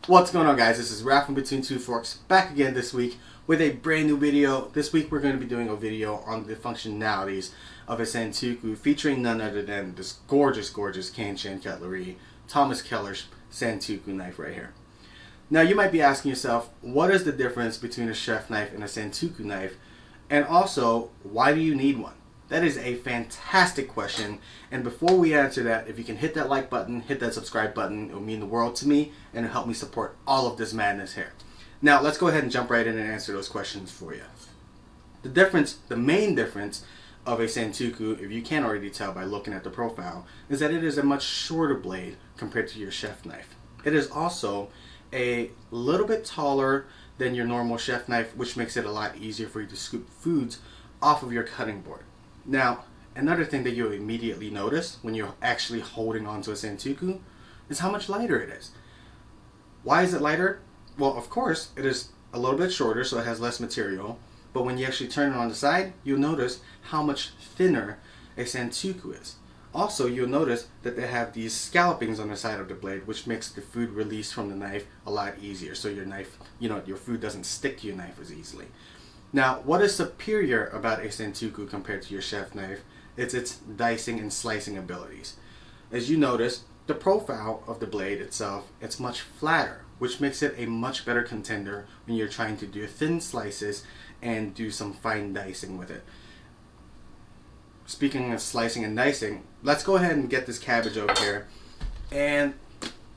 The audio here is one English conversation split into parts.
What's going on, guys? This is Raph from Between Two Forks, back again this week with a brand new video. This week we're going to be doing a video on the functionalities of a Santoku featuring none other than this gorgeous Kanshin Cutlery Thomas Keller's Santoku knife right here. Now you might be asking yourself, what is the difference between a chef knife and a Santoku knife? And also, why do you need one? That is a fantastic question, and before we answer that, if you can hit that like button, hit that subscribe button, it will mean the world to me and it'll help me support all of this madness here. Now let's go ahead and jump right in and answer those questions for you. The main difference of a Santoku, if you can't already tell by looking at the profile, is that it is a much shorter blade compared to your chef knife. It is also a little bit taller than your normal chef knife, which makes it a lot easier for you to scoop foods off of your cutting board. Now, another thing that you'll immediately notice when you're actually holding onto a Santoku is how much lighter it is. Why is it lighter? Well, of course, it is a little bit shorter, so it has less material, but when you actually turn it on the side, you'll notice how much thinner a Santoku is. Also, you'll notice that they have these scallopings on the side of the blade, which makes the food release from the knife a lot easier, so your knife, your food doesn't stick to your knife as easily. Now, what is superior about a Santoku compared to your chef knife? It's its dicing and slicing abilities. As you notice, the profile of the blade itself, it's much flatter, which makes it a much better contender when you're trying to do thin slices and do some fine dicing with it. Speaking of slicing and dicing, let's go ahead and get this cabbage over here and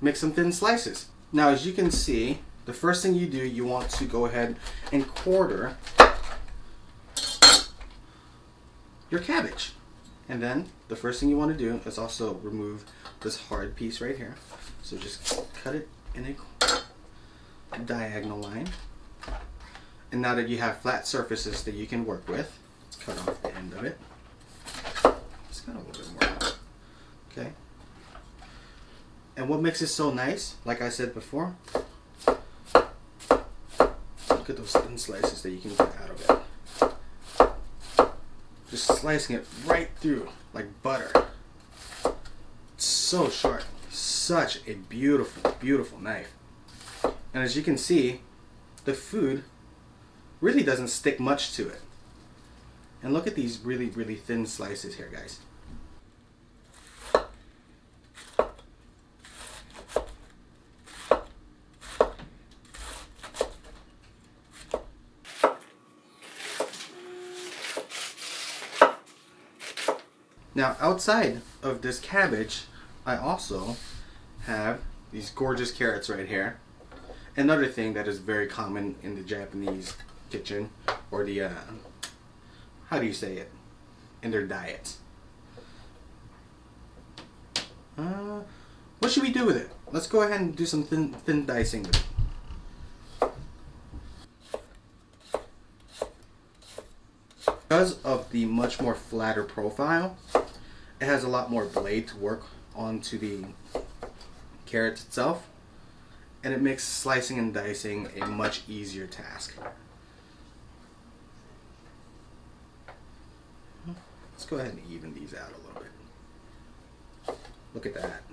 make some thin slices. Now, as you can see, the first thing you do, you want to go ahead and quarter your cabbage. And then the first thing you want to do is also remove this hard piece right here. So just cut it in a diagonal line. And now that you have flat surfaces that you can work with, let's cut off the end of it. Just cut a little bit more. Okay. And what makes it so nice, like I said before, look at those thin slices that you can get out of it. Just slicing it right through like butter. It's so sharp. Such a beautiful knife. And as you can see, the food really doesn't stick much to it. And look at these really thin slices here, guys. Now, outside of this cabbage, I also have these gorgeous carrots right here. Another thing that is very common in the Japanese kitchen, or the, how do you say it, in their diets. What should we do with it? Let's go ahead and do some thin dicing with it. Because of the much more flatter profile, it has a lot more blade to work onto the carrots itself, and it makes slicing and dicing a much easier task. Let's go ahead and even these out a little bit. Look at that.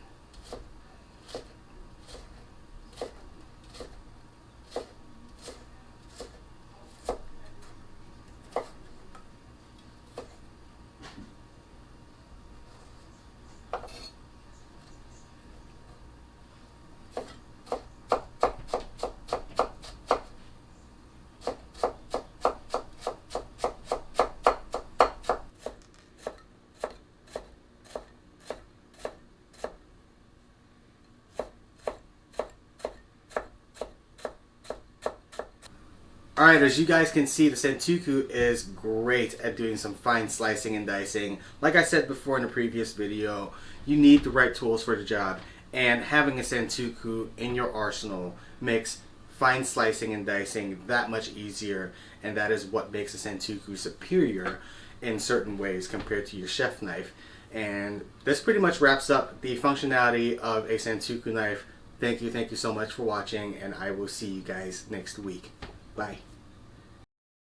Alright, as you guys can see, the Santoku is great at doing some fine slicing and dicing. Like I said before in a previous video, you need the right tools for the job, and having a Santoku in your arsenal makes fine slicing and dicing that much easier, and that is what makes a Santoku superior in certain ways compared to your chef knife. And this pretty much wraps up the functionality of a Santoku knife. Thank you so much for watching, and I will see you guys next week. Bye.